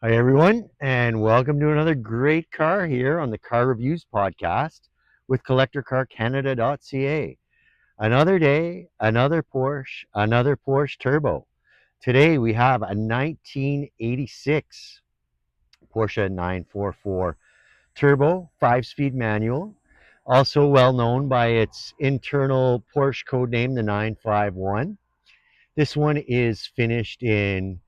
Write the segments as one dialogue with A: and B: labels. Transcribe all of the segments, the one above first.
A: Hi, everyone, and welcome to another great car here on the Car Reviews podcast with CollectorCarCanada.ca. Another day, another Porsche Turbo. Today we have a 1986 Porsche 944 Turbo 5-speed manual, also well known by its internal Porsche code name, the 951. This one is finished in,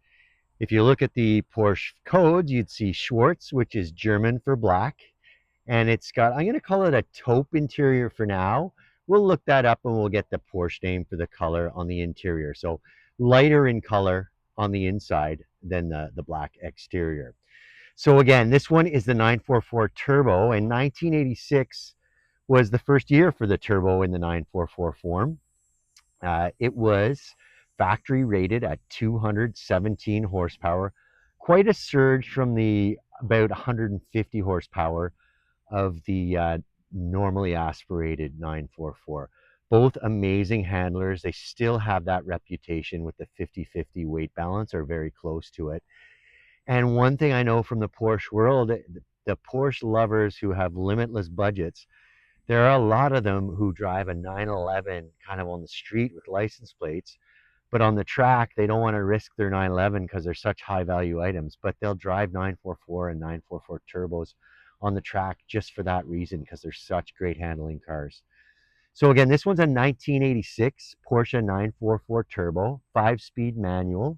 A: if you look at the Porsche code, you'd see Schwarz, which is German for black. And it's got, I'm going to call it a taupe interior for now. We'll look that up and we'll get the Porsche name for the color on the interior. So lighter in color on the inside than the black exterior. So again, this one is the 944 Turbo, and 1986 was the first year for the Turbo in the 944 form. It was factory rated at 217 horsepower, quite a surge from the about 150 horsepower of the normally aspirated 944. Both amazing handlers. They still have that reputation with the 50-50 weight balance, or very close to it. And one thing I know from the Porsche world, the Porsche lovers who have limitless budgets, there are a lot of them who drive a 911 kind of on the street with license plates, but on the track, they don't want to risk their 911 because they're such high value items, but they'll drive 944 and 944 turbos on the track just for that reason, because they're such great handling cars. So again, this one's a 1986 Porsche 944 Turbo, 5-speed manual.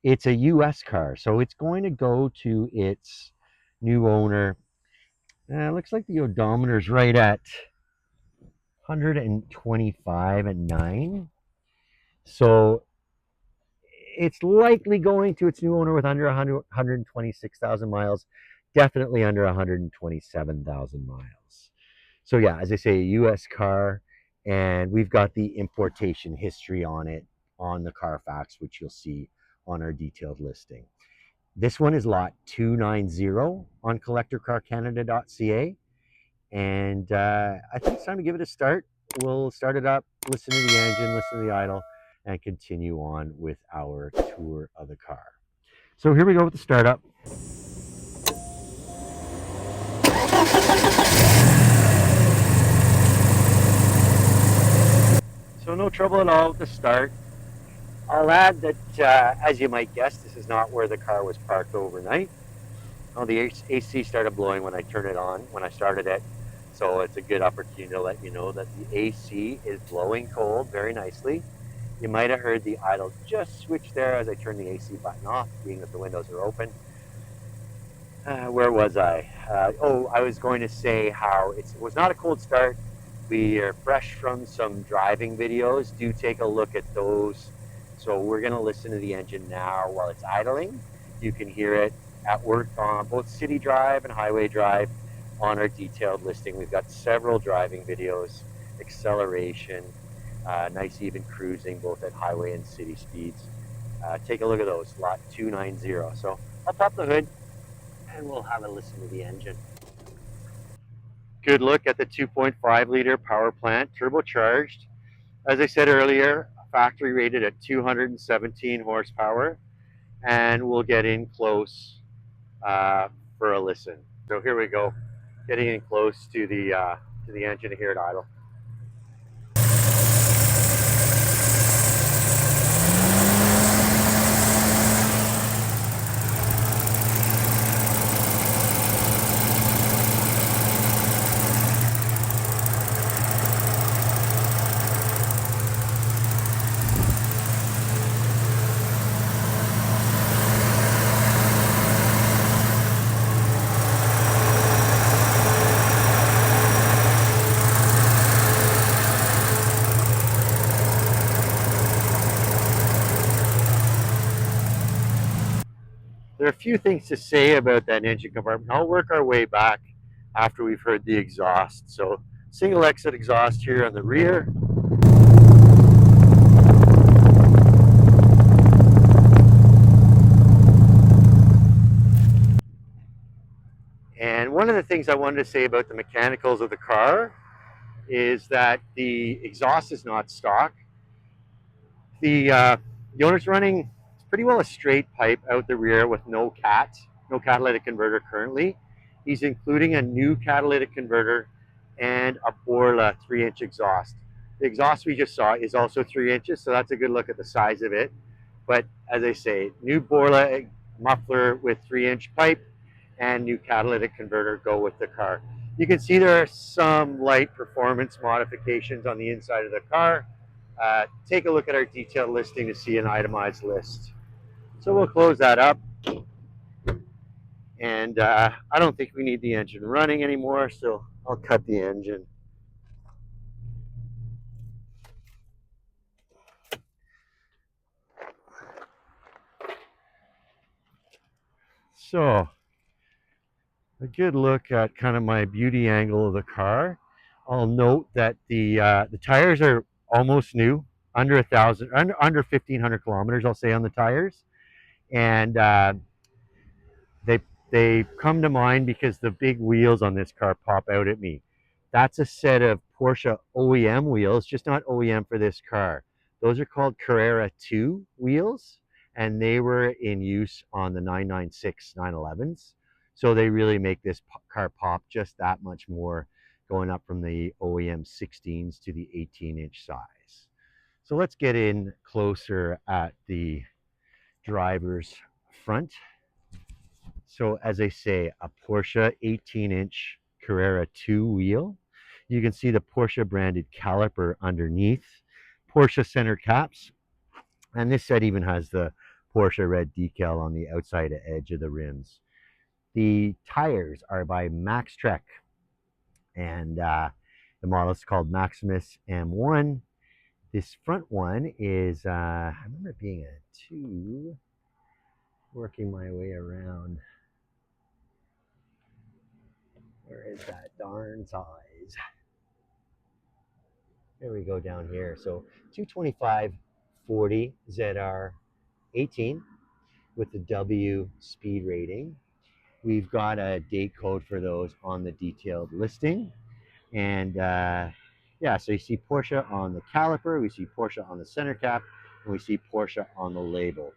A: It's a US car, so it's going to go to its new owner. It looks like the odometer's right at 125 at 9. So it's likely going to its new owner with under 126,000 miles, definitely under 127,000 miles. So yeah, as I say, a US car, and we've got the importation history on it on the Carfax, which you'll see on our detailed listing. This one is lot 290 on CollectorCarCanada.ca, and I think it's time to give it a start. We'll start it up, listen to the engine, listen to the idle, and continue on with our tour of the car. So here we go with the startup. So no trouble at all with the start. I'll add that, as you might guess, this is not where the car was parked overnight. Oh, the AC started blowing when I turned it on, when I started it. So it's a good opportunity to let you know that the AC is blowing cold very nicely. You might have heard the idle just switch there as I turned the AC button off, being that the windows are open. Where was I? I was going to say how it was not a cold start. We are fresh from some driving videos. Do take a look at those. So we're going to listen to the engine now while it's idling. You can hear it at work on both city drive and highway drive on our detailed listing. We've got several driving videos, acceleration, nice even cruising both at highway and city speeds. Take a look at those, lot 290. So I'll pop the hood and we'll have a listen to the engine. Good look at the 2.5 liter power plant, turbocharged. As I said earlier, factory rated at 217 horsepower, and we'll get in close for a listen. So here we go, getting in close to the engine here at idle. There are a few things to say about that engine compartment. I'll work our way back after we've heard the exhaust. So single exit exhaust here on the rear. And one of the things I wanted to say about the mechanicals of the car is that the exhaust is not stock. The owner's running pretty well a straight pipe out the rear with no no catalytic converter currently. He's including a new catalytic converter and a Borla 3-inch exhaust. The exhaust we just saw is also 3 inches, so that's a good look at the size of it. But as I say, new Borla muffler with 3-inch pipe and new catalytic converter go with the car. You can see there are some light performance modifications on the inside of the car. Take a look at our detailed listing to see an itemized list. So we'll close that up. And I don't think we need the engine running anymore, so I'll cut the engine. So a good look at kind of my beauty angle of the car. I'll note that the tires are almost new, under 1,000, under 1,500 kilometers, I'll say, on the tires, and they they come to mind because the big wheels on this car pop out at me. That's a set of Porsche OEM wheels, just not OEM for this car. Those are called Carrera 2 wheels, and they were in use on the 996 911s. So they really make this car pop just that much more, going up from the OEM 16s to the 18-inch size. So let's get in closer at the driver's front. So as I say, a Porsche 18-inch Carrera 2 wheel. You can see the Porsche branded caliper underneath, Porsche center caps, and this set even has the Porsche red decal on the outside edge of the rims. The tires are by Maxtrek, and the model is called Maximus M1. This front one is, I remember it being a 2, working my way around. Where is that darn size? There we go down here. So 225/40 ZR 18 with the W speed rating. We've got a date code for those on the detailed listing. And yeah, so you see Porsche on the caliper, we see Porsche on the center cap, and we see Porsche on the label.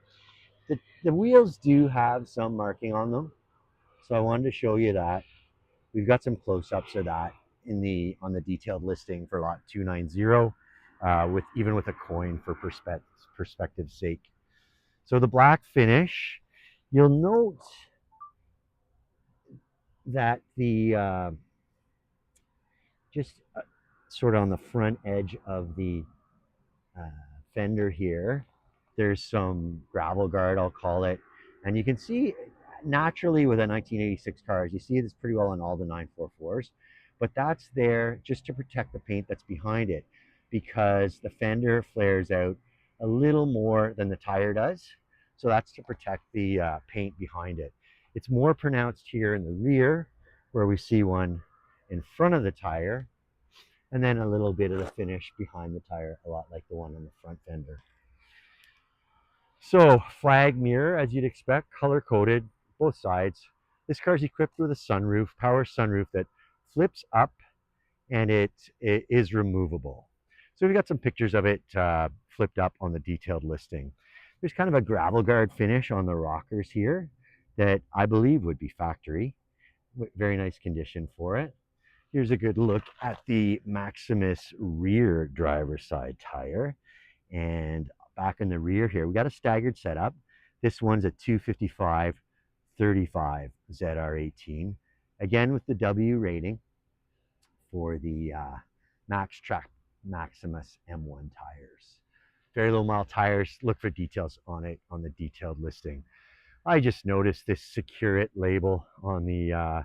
A: The wheels do have some marking on them, so I wanted to show you that. We've got some close-ups of that on the detailed listing for lot 290, with even with a coin for perspective's sake. So the black finish, you'll note that the just sort of on the front edge of the fender here, there's some gravel guard, I'll call it, and you can see naturally with a 1986 cars, you see this pretty well on all the 944s, but that's there just to protect the paint that's behind it, because the fender flares out a little more than the tire does, so that's to protect the paint behind it. It's more pronounced here in the rear, where we see one in front of the tire, and then a little bit of the finish behind the tire, a lot like the one on the front fender. So flag mirror, as you'd expect, color coded, both sides. This car is equipped with a sunroof, power sunroof that flips up, and it is removable. So we got some pictures of it flipped up on the detailed listing. There's kind of a gravel guard finish on the rockers here that I believe would be factory. Very nice condition for it. Here's a good look at the Maximus rear driver's side tire. And back in the rear here, we got a staggered setup. This one's a 255/35 ZR18. Again, with the W rating for the Maxtrek Maximus M1 tires. Very low mile tires. Look for details on it on the detailed listing. I just noticed this Secure It label on the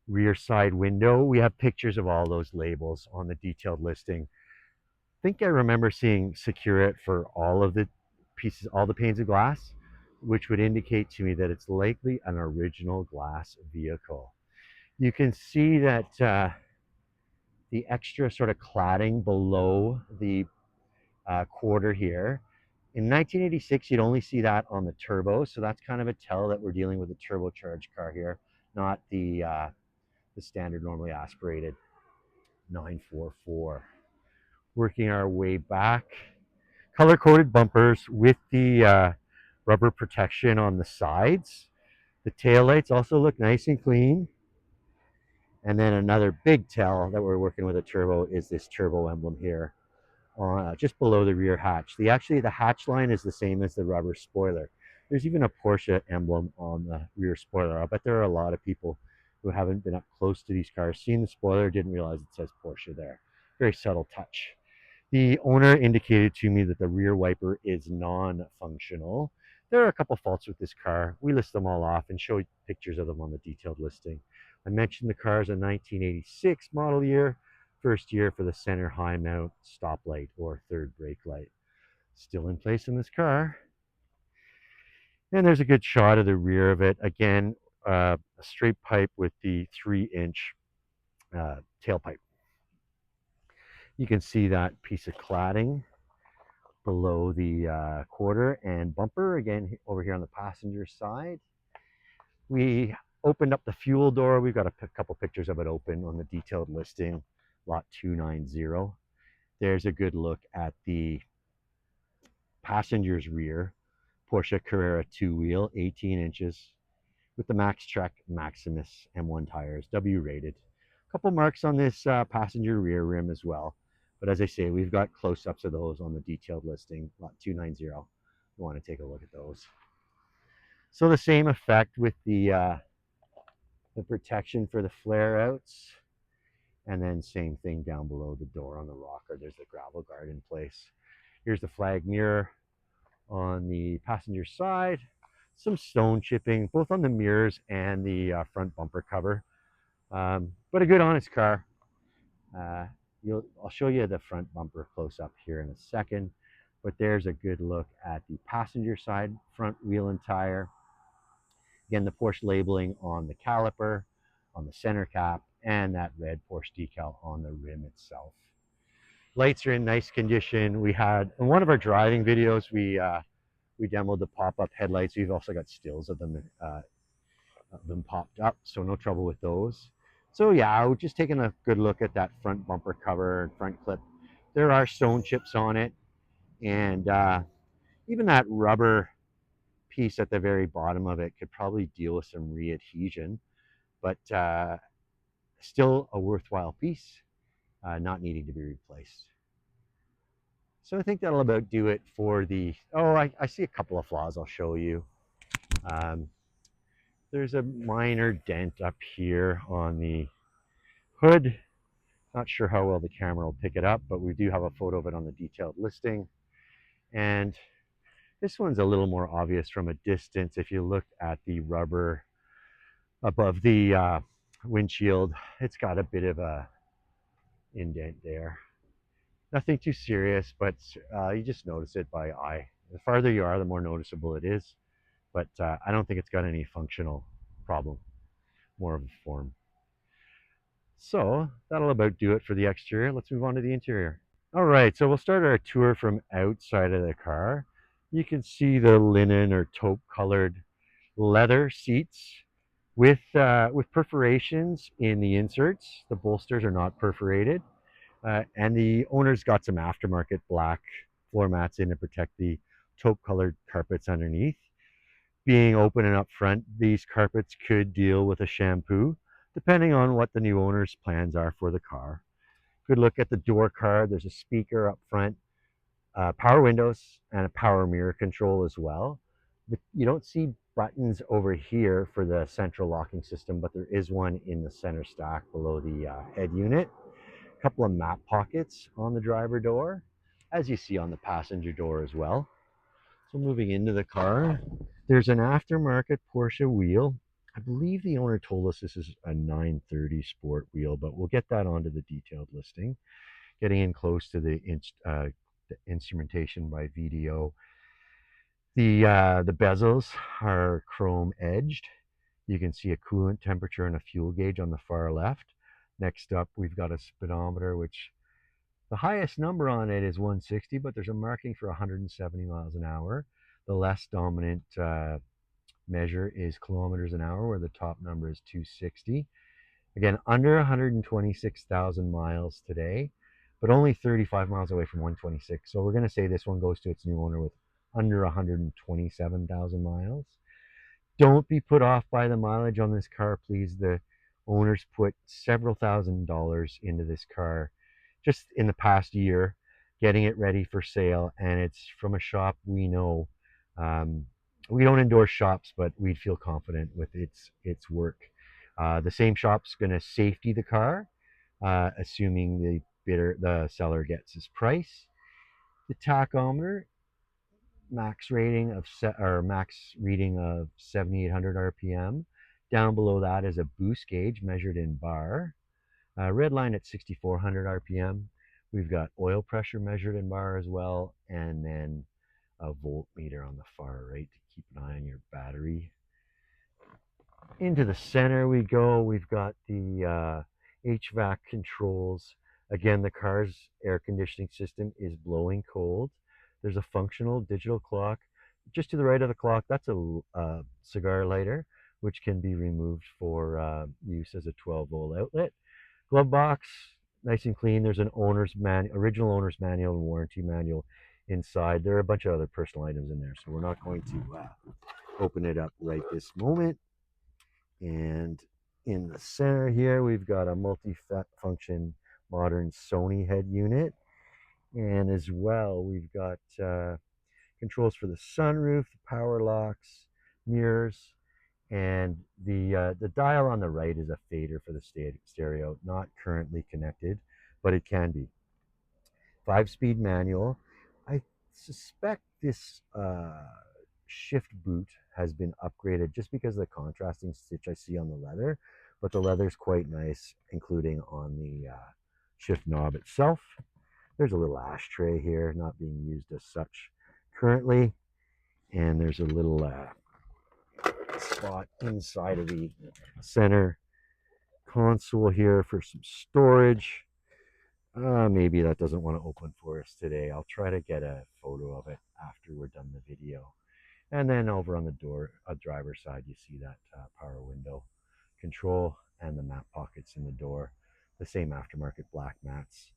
A: rear side window. We have pictures of all those labels on the detailed listing. I think I remember seeing Secure It for all of the pieces, all the panes of glass, which would indicate to me that it's likely an original glass vehicle. You can see that the extra sort of cladding below the quarter here. In 1986, you'd only see that on the turbo, so that's kind of a tell that we're dealing with a turbocharged car here, not the standard normally aspirated 944. Working our way back, color-coded bumpers with the Rubber protection on the sides. The taillights also look nice and clean. And then another big tell that we're working with a turbo is this turbo emblem here, just below the rear hatch. The hatch line is the same as the rubber spoiler. There's even a Porsche emblem on the rear spoiler. I bet there are a lot of people who haven't been up close to these cars, seen the spoiler, didn't realize it says Porsche there. Very subtle touch. The owner indicated to me that the rear wiper is non-functional. There are a couple faults with this car. We list them all off and show pictures of them on the detailed listing. I mentioned the car is a 1986 model year, first year for the center high mount stoplight or third brake light. Still in place in this car. And there's a good shot of the rear of it. Again, a straight pipe with the 3-inch tailpipe. You can see that piece of cladding below the quarter and bumper, again over here on the passenger side. We opened up the fuel door. We've got a couple pictures of it open on the detailed listing, lot 290. There's a good look at the passenger's rear, Porsche Carrera 2-wheel, 18 inches, with the MaxTrek Maximus M1 tires, W rated. A couple marks on this passenger rear rim as well. But as I say, we've got close-ups of those on the detailed listing, lot 290. You want to take a look at those. So the same effect with the protection for the flare-outs. And then same thing down below the door on the rocker. There's the gravel guard in place. Here's the flag mirror on the passenger side. Some stone chipping, both on the mirrors and the front bumper cover. But a good honest car. I'll show you the front bumper close up here in a second. But there's a good look at the passenger side front wheel and tire. Again, the Porsche labeling on the caliper, on the center cap, and that red Porsche decal on the rim itself. Lights are in nice condition. We had, in one of our driving videos, we demoed the pop-up headlights. We've also got stills of them popped up, so no trouble with those. So yeah, we're just taking a good look at that front bumper cover and front clip. There are stone chips on it, and even that rubber piece at the very bottom of it could probably deal with some re-adhesion, but still a worthwhile piece, not needing to be replaced. So I think that'll about do it for the, I see a couple of flaws I'll show you. There's a minor dent up here on the hood. Not sure how well the camera will pick it up, but we do have a photo of it on the detailed listing. And this one's a little more obvious from a distance. If you look at the rubber above the windshield, it's got a bit of a indent there. Nothing too serious, but you just notice it by eye. The farther you are, the more noticeable it is. But I don't think it's got any functional problem, more of a form. So that'll about do it for the exterior. Let's move on to the interior. All right, so we'll start our tour from outside of the car. You can see the linen or taupe colored leather seats with perforations in the inserts. The bolsters are not perforated. And the owner's got some aftermarket black floor mats in to protect the taupe colored carpets underneath. Being open and up front, these carpets could deal with a shampoo, depending on what the new owner's plans are for the car. Good look at the door card. There's a speaker up front, power windows, and a power mirror control as well. You don't see buttons over here for the central locking system, but there is one in the center stack below the head unit. A couple of map pockets on the driver door, as you see on the passenger door as well. So moving into the car, there's an aftermarket Porsche wheel. I believe the owner told us this is a 930 sport wheel, but we'll get that onto the detailed listing. Getting in close to the instrumentation by VDO. The bezels are chrome edged. You can see a coolant temperature and a fuel gauge on the far left. Next up, we've got a speedometer, which the highest number on it is 160, but there's a marking for 170 miles an hour. The less dominant measure is kilometers an hour, where the top number is 260. Again, under 126,000 miles today, but only 35 miles away from 126. So we're going to say this one goes to its new owner with under 127,000 miles. Don't be put off by the mileage on this car, please. The owners put several $1,000s into this car just in the past year, getting it ready for sale, and it's from a shop we know. Um, we don't endorse shops, but we'd feel confident with its work. The same shop's going to safety the car, assuming the seller gets his price. The tachometer max reading of 7,800 RPM. Down below that is a boost gauge measured in bar. Red line at 6,400 RPM. We've got oil pressure measured in bar as well, and then a voltmeter on the far right to keep an eye on your battery. Into the center we go. We've got the HVAC controls. Again, the car's air conditioning system is blowing cold. There's a functional digital clock. Just to the right of the clock, that's a cigar lighter, which can be removed for use as a 12-volt outlet. Glove box, nice and clean. There's an original owner's manual and warranty manual inside. There are a bunch of other personal items in there, so we're not going to open it up right this moment. And in the center here, we've got a multi-function modern Sony head unit. And as well, we've got controls for the sunroof, the power locks, mirrors, and the dial on the right is a fader for the stereo, not currently connected, but it can be. 5-speed manual. I suspect this shift boot has been upgraded just because of the contrasting stitch I see on the leather, but the leather's quite nice, including on the shift knob itself. There's a little ashtray here, not being used as such currently, and there's a little spot inside of the center console here for some storage. Maybe that doesn't want to open for us today. I'll try to get a photo of it after we're done the video. And then over on the driver's side, you see that power window control and the map pockets in the door. The same aftermarket black mats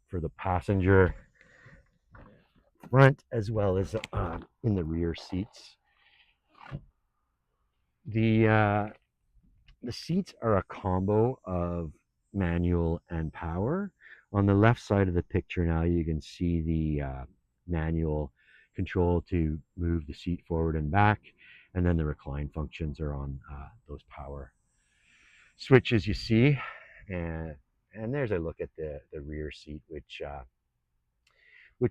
A: for the passenger front as well as in the rear seats. The seats are a combo of manual and power. On the left side of the picture now, you can see the manual control to move the seat forward and back, and then the recline functions are on those power switches you see. And there's a look at the rear seat, which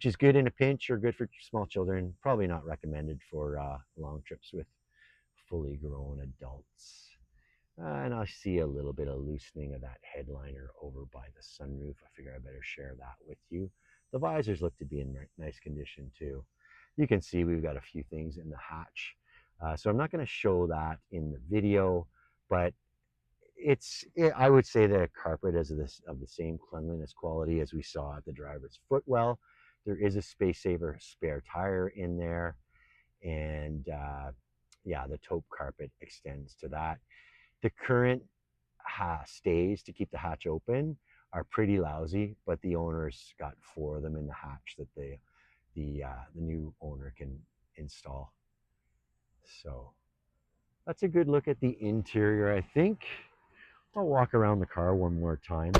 A: is good in a pinch or good for small children. Probably not recommended for long trips with fully grown adults. And I see a little bit of loosening of that headliner over by the sunroof. I figure I better share that with you. The visors look to be in nice condition too. You can see we've got a few things in the hatch. So I'm not going to show that in the video, but I would say the carpet is of the same cleanliness quality as we saw at the driver's footwell. There is a space saver spare tire in there, and yeah, the taupe carpet extends to that. The current stays to keep the hatch open are pretty lousy, but the owner's got 4 of them in the hatch that the new owner can install. So that's a good look at the interior, I think. I'll walk around the car one more time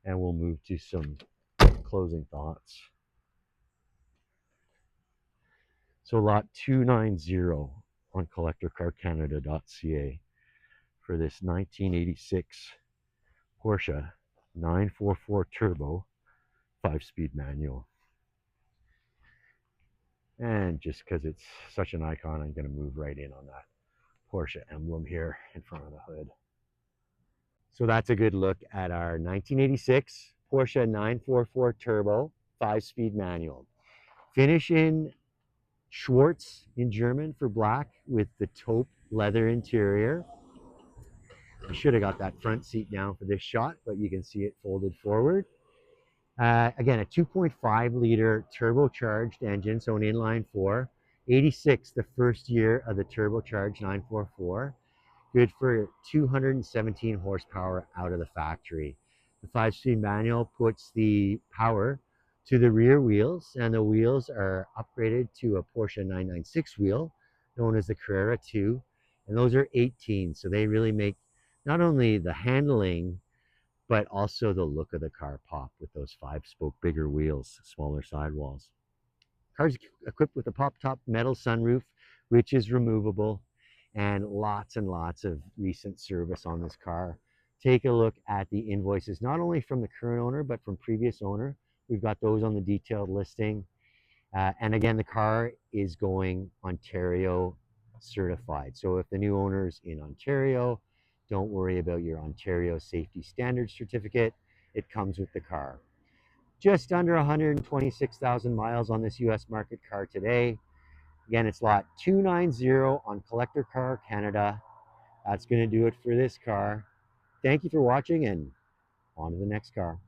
A: and we'll move to some closing thoughts. So lot 290 on CollectorCarCanada.ca for this 1986 Porsche 944 Turbo 5-speed manual. And just because it's such an icon, I'm going to move right in on that Porsche emblem here in front of the hood. So that's a good look at our 1986 Porsche 944 Turbo 5-speed manual. Finish in Schwarz in German for black with the taupe leather interior. I should have got that front seat down for this shot, but you can see it folded forward. Again, a 2.5 liter turbocharged engine, so an inline 4. 86, the first year of the turbocharged 944. Good for 217 horsepower out of the factory. The 5-speed manual puts the power to the rear wheels, and the wheels are upgraded to a Porsche 996 wheel known as the Carrera 2, and those are 18, so they really make not only the handling but also the look of the car pop with those 5-spoke bigger wheels, smaller sidewalls. Car's equipped with a pop-top metal sunroof, which is removable, and lots of recent service on this car. Take a look at the invoices, not only from the current owner, but from previous owner. We've got those on the detailed listing. And again, the car is going Ontario certified. So if the new owner's in Ontario, don't worry about your Ontario Safety Standards certificate. It comes with the car. Just under 126,000 miles on this US market car today. Again, it's lot 290 on Collector Car Canada. That's going to do it for this car. Thank you for watching, and on to the next car.